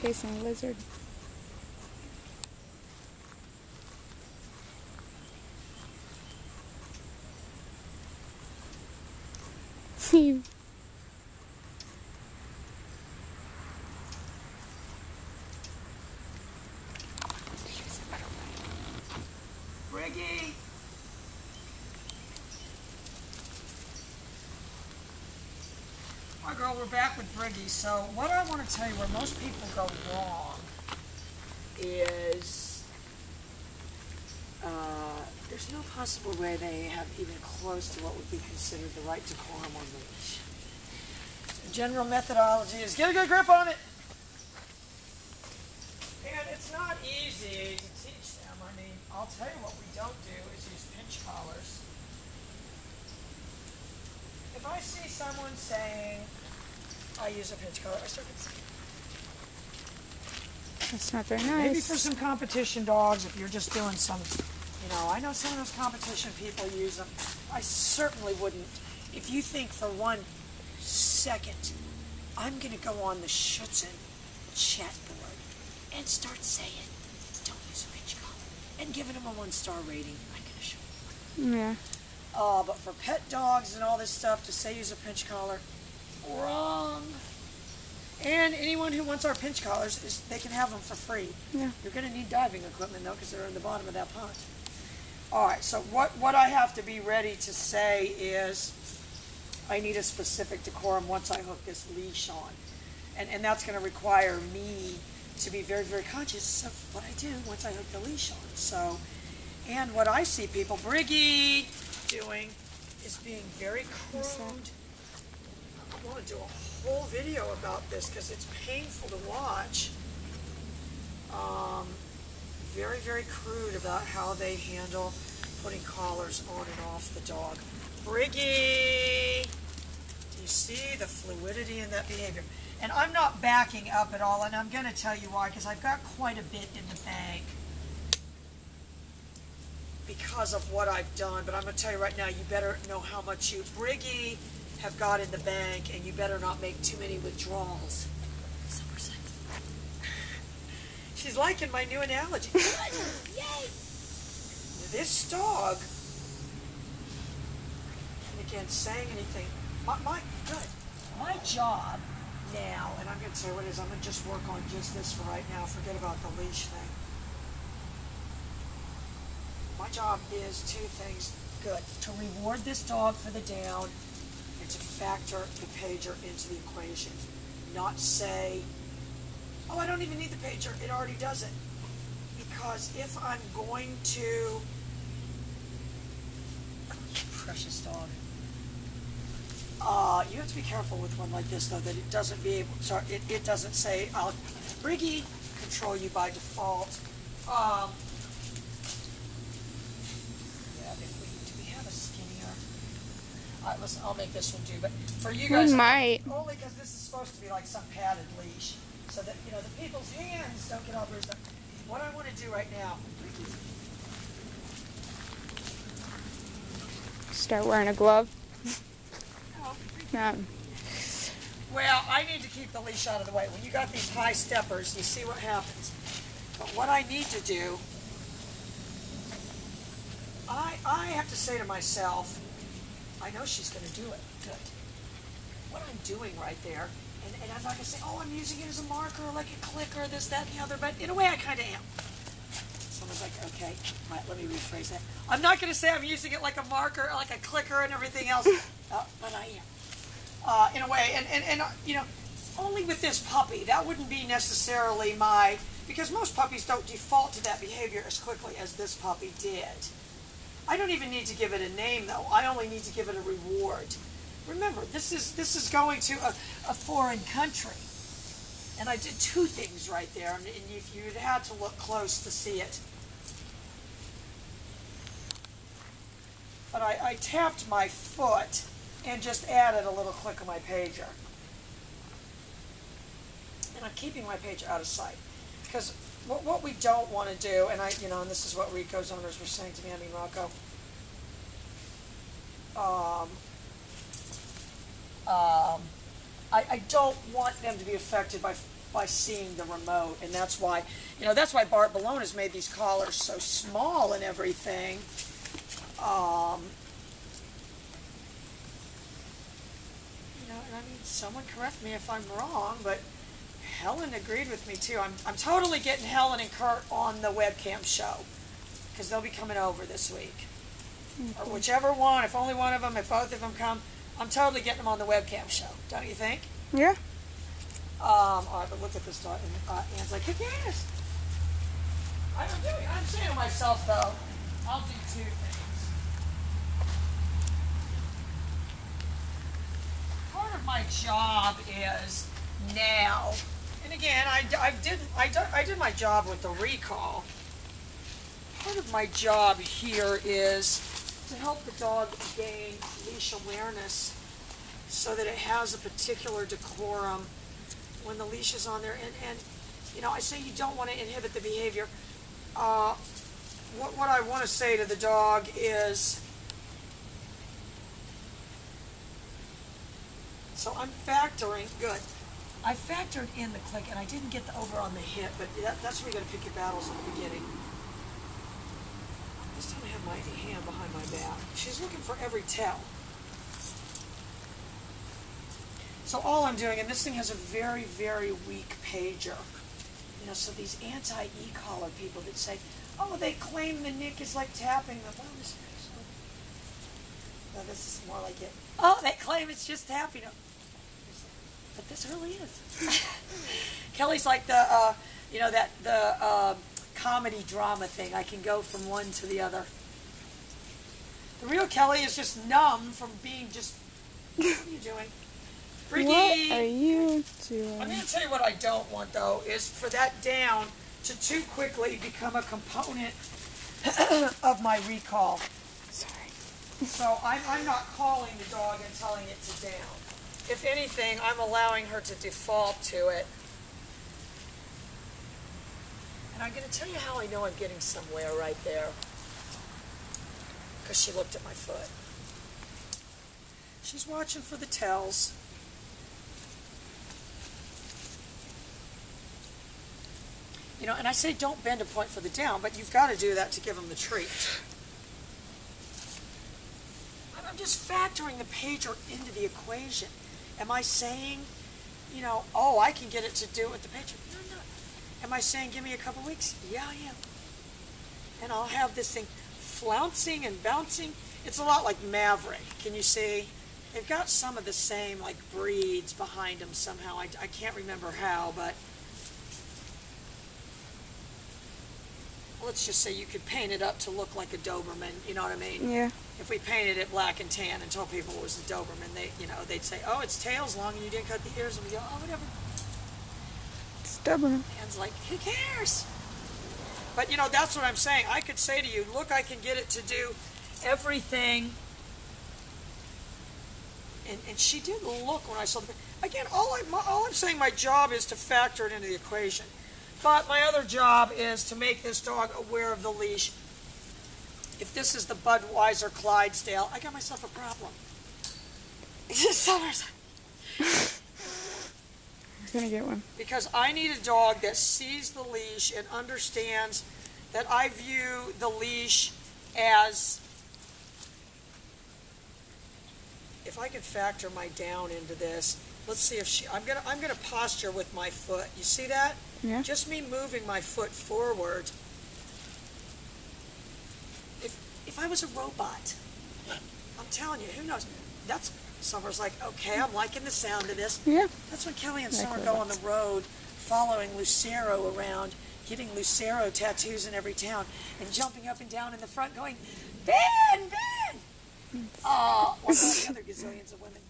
chasing a lizard. Briggy! Hi girl, we're back with Briggy. So what I want to tell you where most people go wrong is there's no possible way they have even close to what would be considered the right decorum on the leash. The general methodology is get a good grip on it. And it's not easy to teach them. I mean, I'll tell you what we don't do is use pinch collars. If I see someone saying, I use a pinch collar, I start saying, That's not very nice. maybe for some competition dogs, if you're just doing some, you know, I know some of those competition people use them. I certainly wouldn't. If you think for 1 second, I'm going to go on the Schutzen chat board and start saying, don't use a pinch collar, and giving them a 1-star rating, I can assure you. Yeah. But for pet dogs and all this stuff, to say use a pinch collar, wrong. And anyone who wants our pinch collars, they can have them for free. Yeah. You're going to need diving equipment, though, because they're in the bottom of that pond. All right, so what I have to be ready to say is I need a specific decorum once I hook this leash on. And that's going to require me to be very, very conscious of what I do once I hook the leash on. So, and what I see people, Briggy, doing is being very crude. I want to do a whole video about this because it's painful to watch. Very, very crude about how they handle putting collars on and off the dog. Briggy! Do you see the fluidity in that behavior? And I'm not backing up at all, and I'm going to tell you why, because I've got quite a bit in the bank because of what I've done. But I'm going to tell you right now, you better know how much you, Briggy, have got in the bank, and you better not make too many withdrawals. Somerset. She's liking my new analogy. Yay! This dog, and again, saying anything, my job now, and I'm going to tell you what it is, I'm going to just work on just this for right now, forget about the leash thing. My job is 2 things. Good. To reward this dog for the down and to factor the pager into the equation. Not say, oh, I don't even need the pager. It already does it. Because if I'm going to... Precious dog. You have to be careful with one like this, though, that it doesn't be able... Sorry, it doesn't say, I'll, Briggy, control you by default. Alright, listen, I'll make this one do, but for you guys, might. Only because this is supposed to be like some padded leash, so that, you know, the people's hands don't get all bruised up. What I want to do right now, Start wearing a glove. No. Well, I need to keep the leash out of the way. When you got these high steppers, you see what happens. But what I need to do, I have to say to myself, I know she's going to do it. Good. What I'm doing right there, and I'm not going to say, oh, I'm using it as a marker, like a clicker, this, that, and the other, but in a way I kind of am. Someone's like, okay, all right, let me rephrase that. I'm not going to say I'm using it like a marker, like a clicker and everything else, but I am. In a way, and you know, only with this puppy, that wouldn't be necessarily my, because most puppies don't default to that behavior as quickly as this puppy did. I don't even need to give it a name, though. I only need to give it a reward. Remember, this is going to a foreign country. And I did 2 things right there, and you'd had to look close to see it. But I tapped my foot and just added a little click of my pager. And I'm keeping my pager out of sight. Because what we don't want to do, and and this is what Rico's owners were saying to me, I mean Rocco, I don't want them to be affected by by seeing the remote, and that's why, that's why Bart Ballona's made these collars so small and everything. And I mean, someone correct me if I'm wrong, but Helen agreed with me too. I'm totally getting Helen and Kurt on the webcam show, because they'll be coming over this week. Or whichever one, if only one of them, if both of them come, I'm totally getting them on the webcam show. Don't you think? Yeah. All right, but look at this dog. Anne's like, who cares? I'm saying to myself, though, I'll do two things. Part of my job is now, and again, I did my job with the recall. Part of my job here is to help the dog gain leash awareness so that it has a particular decorum when the leash is on there. And I say you don't want to inhibit the behavior. What I want to say to the dog is, so I'm factoring, good. I factored in the click, and I didn't get the over on the hip, but that's where you got to pick your battles at the beginning. This time I have my hand behind my back. She's looking for every tell. So all I'm doing, and this thing has a very, very weak pager. So these anti-e-collar people that say, oh, they claim the nick is like tapping the thumbs. No, this is more like it. Oh, they claim it's just tapping them. But this really is. Kelly's like the, the comedy drama thing. I can go from one to the other. The real Kelly is just numb from being just, what are you doing? Freaky. What are you doing? I'm going to tell you what I don't want, though, is for that down to too quickly become a component of my recall. Sorry. So I'm not calling the dog and telling it to down. If anything, I'm allowing her to default to it. And I'm going to tell you how I know I'm getting somewhere right there. Because she looked at my foot. She's watching for the tells. And I say don't bend a point for the down, but you've got to do that to give them the treat. I'm just factoring the pager into the equation. Am I saying, oh, I can get it to do it with the pager? No, no. Am I saying give me a couple weeks? Yeah, I am. And I'll have this thing flouncing and bouncing. It's a lot like Maverick. Can you see? They've got some of the same, breeds behind them somehow. I can't remember how, but let's just say you could paint it up to look like a Doberman, you know what I mean? Yeah. If we painted it black and tan and told people it was a Doberman, they'd say, oh, its tail's long and you didn't cut the ears, and we go, oh, whatever. It's Doberman. Anne's like, who cares? But, that's what I'm saying. I could say to you, look, I can get it to do everything. And she did look when I saw the... Again, all I'm saying my job is to factor it into the equation. But my other job is to make this dog aware of the leash. If this is the Budweiser Clydesdale, I got myself a problem. You're gonna get one. Because I need a dog that sees the leash and understands that I view the leash as, if I could factor my down into this, let's see if I'm gonna posture with my foot. You see that? Yeah. Just me moving my foot forward. If I was a robot, I'm telling you, who knows? Summer's like, okay, I'm liking the sound of this. Yeah. That's when Kelly and Like Summer robots. go on the road following Lucero around, getting Lucero tattoos in every town, and jumping up and down in the front going, Ben, Ben! Or all the other gazillions of women.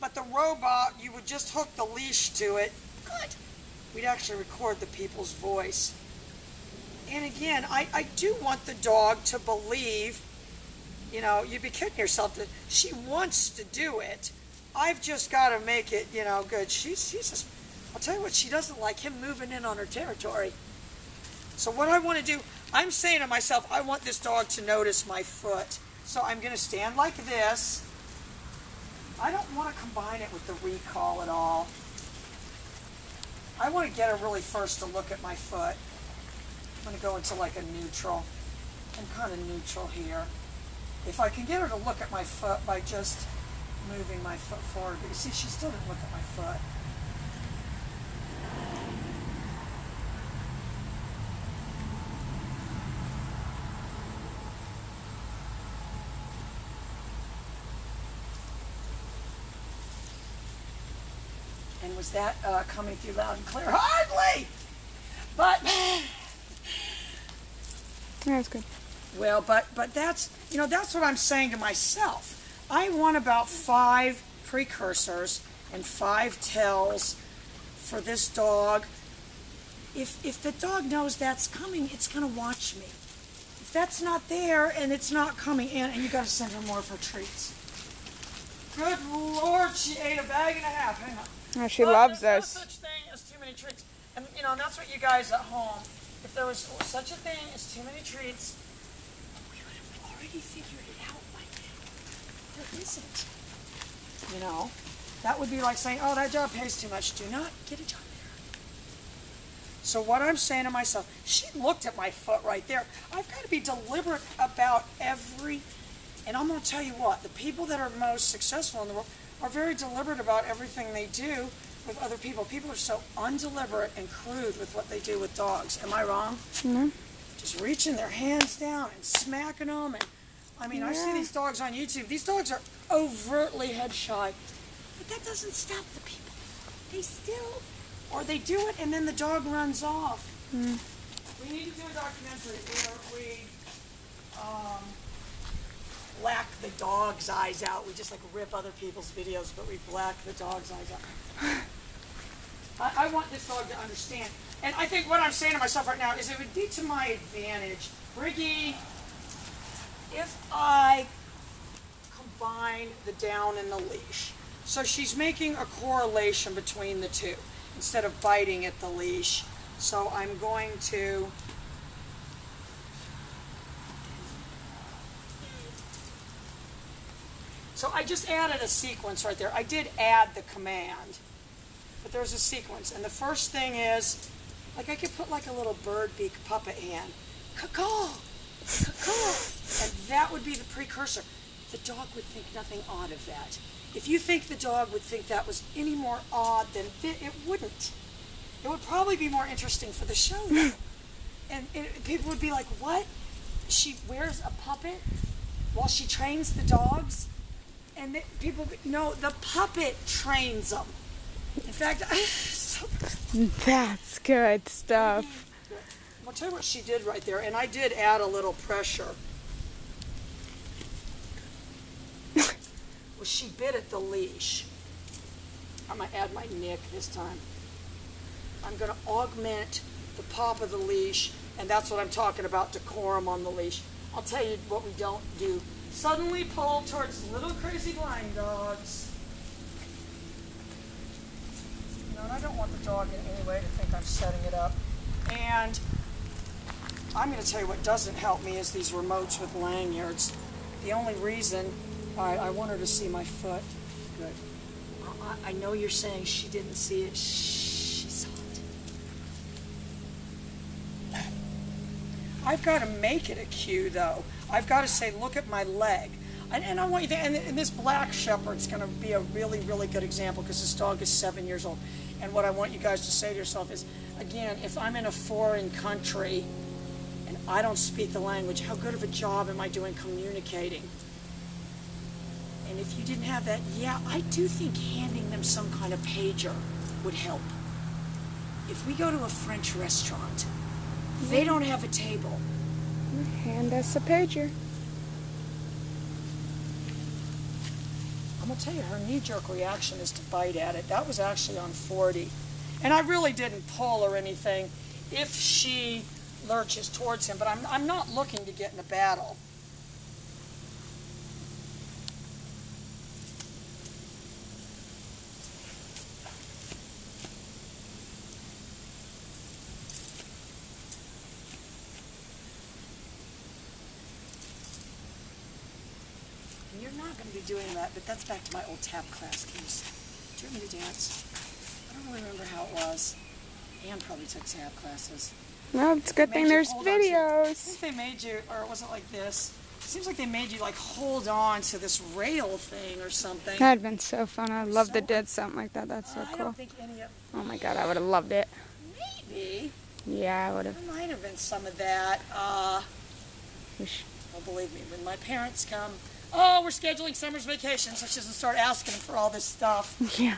But the robot, you would just hook the leash to it. Good. We'd actually record the people's voice. And again, I do want the dog to believe, you'd be kidding yourself that she wants to do it. I've just got to make it, good. She's just, I'll tell you what, she doesn't like him moving in on her territory. So what I want to do, I'm saying to myself, I want this dog to notice my foot. So I'm going to stand like this. I don't want to combine it with the recall at all. I want to get her really first to look at my foot. I'm going to go into like a neutral. I'm kind of neutral here. If I can get her to look at my foot by just moving my foot forward. But you see, she still didn't look at my foot. And was that coming through loud and clear? Hardly! But That's good. well, but that's, you know, that's what I'm saying to myself. I want about 5 precursors and 5 tells for this dog. If the dog knows that's coming, it's going to watch me. If that's not there and it's not coming in, and you got to send her more of her treats. Good Lord, she ate a bag and a half. Hang on. Oh, she loves There's us. no such thing as too many treats. And, you know, that's what you guys at home, if there was such a thing as too many treats, we would have already figured it out by now. There isn't. You know, that would be like saying, oh, that job pays too much. Do not get a job there. So what I'm saying to myself, she looked at my foot right there. I've got to be deliberate about every, and I'm going to tell you what, the people that are most successful in the world are very deliberate about everything they do with other people. People are so undeliberate and crude with what they do with dogs. Am I wrong? No. Just reaching their hands down and smacking them. And I mean, I see these dogs on YouTube. These dogs are overtly head shy. But that doesn't stop the people. They still, or they do it and then the dog runs off. Mm. We need to do a documentary where we black the dog's eyes out. We just like rip other people's videos, but we black the dog's eyes out. I want this dog to understand. And I think what I'm saying to myself right now is it would be to my advantage, Briggy, if I combine the down and the leash. So she's making a correlation between the two instead of biting at the leash. So I'm going to So I just added a sequence right there. I did add the command, but there's a sequence. And the first thing is, like I could put like a little bird beak puppet hand. Caw-caw, caw-caw. And that would be the precursor. The dog would think nothing odd of that. If you think the dog would think that was any more odd than it wouldn't. It would probably be more interesting for the show though. And people would be like, what? She wears a puppet while she trains the dogs? And people, no, the puppet trains them. In fact, That's good stuff. I'll tell you what she did right there, and I did add a little pressure. Well, she bit at the leash. I'm going to add my nick this time. I'm going to augment the pop of the leash, and that's what I'm talking about, decorum on the leash. I'll tell you what we don't do. Suddenly pull towards little crazy blind dogs. You know, and I don't want the dog in any way to think I'm setting it up. And I'm going to tell you what doesn't help me is these remotes with lanyards. The only reason, all right, I want her to see my foot. Good. I know you're saying she didn't see it. She saw it. I've got to make it a cue, though. I've got to say, look at my leg. And I want you to, and this black shepherd's going to be a really, really good example because this dog is 7 years old. And what I want you guys to say to yourself is, again, if I'm in a foreign country and I don't speak the language, how good of a job am I doing communicating? And if you didn't have that, yeah, I do think handing them some kind of pager would help. If we go to a French restaurant, they don't have a table. Hand us a pager. I'm going to tell you, her knee-jerk reaction is to bite at it. That was actually on 40. And I really didn't pull or anything if she lurches towards him, but I'm not looking to get in a battle. You're not going to be doing that, but that's back to my old tap class, Keys. Do you want me to dance? I don't really remember how it was. Anne probably took tab classes. Well, it's a good thing there's I videos. think they made you, or it wasn't like this. It seems like they made you like hold on to this rail thing or something. That'd been so fun. I'd love to did something like that. That's so I cool. don't think any of... Oh my God, I would have loved it. Maybe. Yeah, I would have. There might have been some of that. Oh, believe me, when my parents come, oh, we're scheduling summer's vacation, so she doesn't start asking them for all this stuff. Yeah.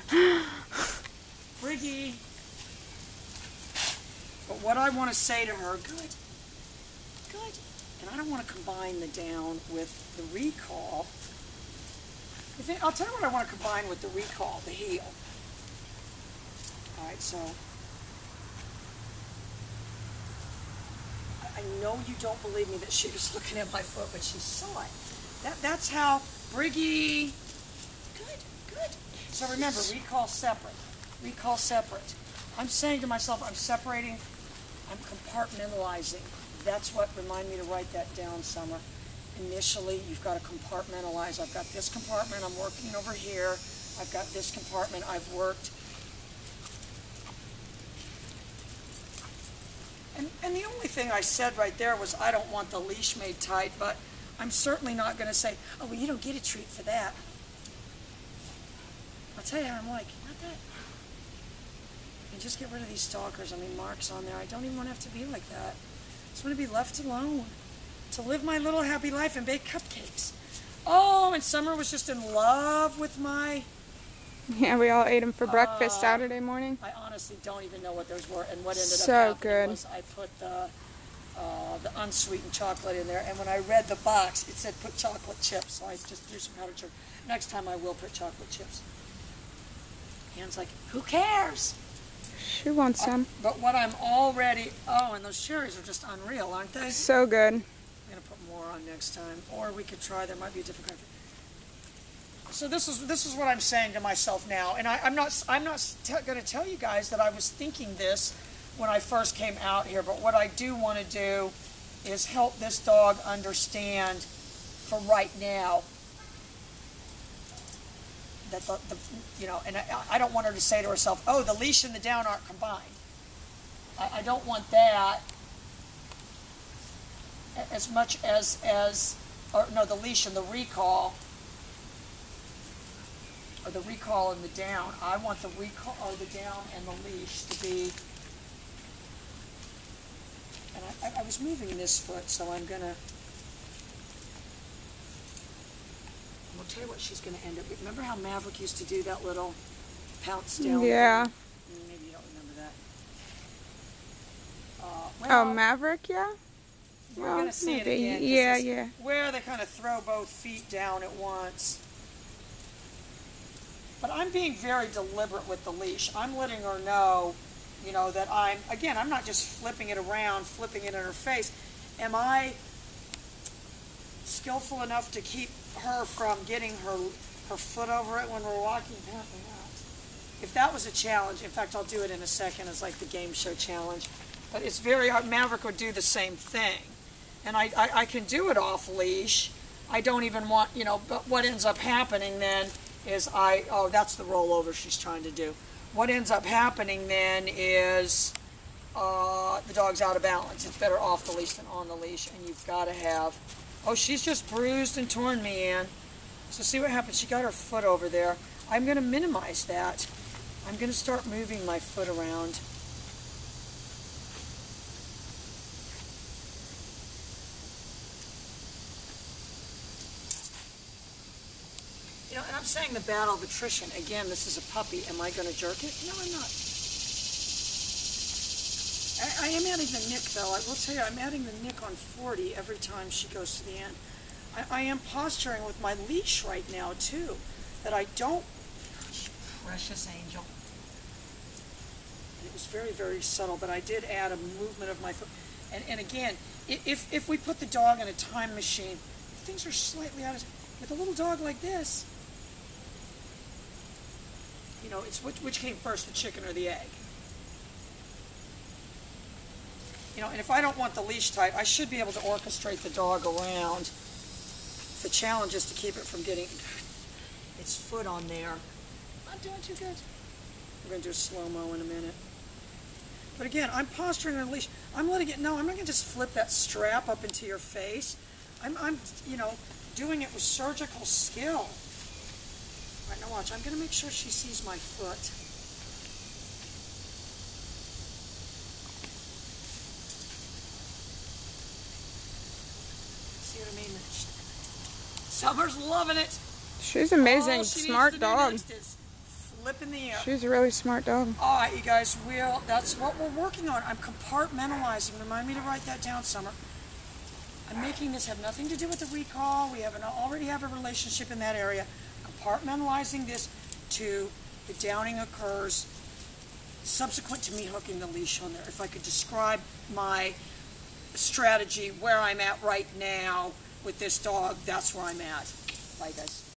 Briggy. But what I want to say to her, good. And I don't want to combine the down with the recall. I'll tell you what I want to combine with the recall, the heel. All right, so I know you don't believe me that she was looking at my foot, but she saw it. That's how Briggy. Good. So remember, recall separate. Recall separate. I'm saying to myself, I'm separating, I'm compartmentalizing. That's what remind me to write that down, Summer. Initially, you've got to compartmentalize. I've got this compartment I'm working over here. I've got this compartment I've worked. And the only thing I said right there was I don't want the leash made tight, but I'm certainly not going to say, oh, well, you don't get a treat for that. I'll tell you how I'm like, not that. And just get rid of these stalkers. I mean, marks on there. I don't even want to have to be like that. I just want to be left alone to live my little happy life and bake cupcakes. Oh, and Summer was just in love with my... Yeah, we all ate them for breakfast Saturday morning. I honestly don't even know what those were, and what ended up So happening good. was I put the unsweetened chocolate in there, and when I read the box, it said put chocolate chips, so I just threw some powdered sugar. Next time I will put chocolate chips. Anne's like, who cares? She wants some. But what I'm already... Oh, and those cherries are just unreal, aren't they? So good. I'm going to put more on next time. Or we could try, there might be a different kind of... So this is what I'm saying to myself now. And I'm not going to tell you guys that I was thinking this when I first came out here. But what I do want to do is help this dog understand for right now that and I don't want her to say to herself, oh, the leash and the down aren't combined. I don't want that as much the leash and the recall, or the recall and the down. I want the recall, or the down and the leash to be, and I was moving this foot, so I'm going to, I'll tell you what she's going to end up with. Remember how Maverick used to do that little pounce down? Yeah. Maybe you don't remember that. Oh, Maverick, yeah? We're going to see maybe. it again. Yeah. Where they kind of throw both feet down at once. But I'm being very deliberate with the leash. I'm letting her know, that I'm not just flipping it around, flipping it in her face. Am I skillful enough to keep her from getting her foot over it when we're walking? Apparently not. If that was a challenge, in fact, I'll do it in a second as like the game show challenge. But it's very hard. Maverick would do the same thing. And I can do it off leash. I don't even want, but what ends up happening then is that's the rollover she's trying to do. What ends up happening then is the dog's out of balance. It's better off the leash than on the leash, and you've got to have... Oh, she's just bruised and torn me, Anne. So see what happens. She got her foot over there. I'm going to minimize that. I'm going to start moving my foot around. And I'm saying the battle of attrition. Again, this is a puppy. Am I going to jerk it? No, I'm not. I am adding the nick, though. I will tell you, I'm adding the nick on 40 every time she goes to the end. I am posturing with my leash right now, too, that I don't... Precious angel. And it was very, very subtle, but I did add a movement of my foot. And again, if we put the dog in a time machine, if things are slightly out of... With a little dog like this, it's which came first, the chicken or the egg? And if I don't want the leash tight, I should be able to orchestrate the dog around. The challenge is to keep it from getting its foot on there. Not doing too good. We're going to do a slow-mo in a minute. But again, I'm posturing on a leash. I'm letting it know. I'm not going to just flip that strap up into your face. I'm doing it with surgical skill. All right, now watch. I'm going to make sure she sees my foot. See what I mean? Summer's loving it. She's amazing. All she Smart needs to dog. do next is flip in the air. She's a really smart dog. All right, you guys, that's what we're working on. I'm compartmentalizing. Remind me to write that down, Summer. I'm making this have nothing to do with the recall. We already have a relationship in that area. Compartmentalizing this to the downing occurs subsequent to me hooking the leash on there. If I could describe my strategy, where I'm at right now with this dog, that's where I'm at. Bye, guys.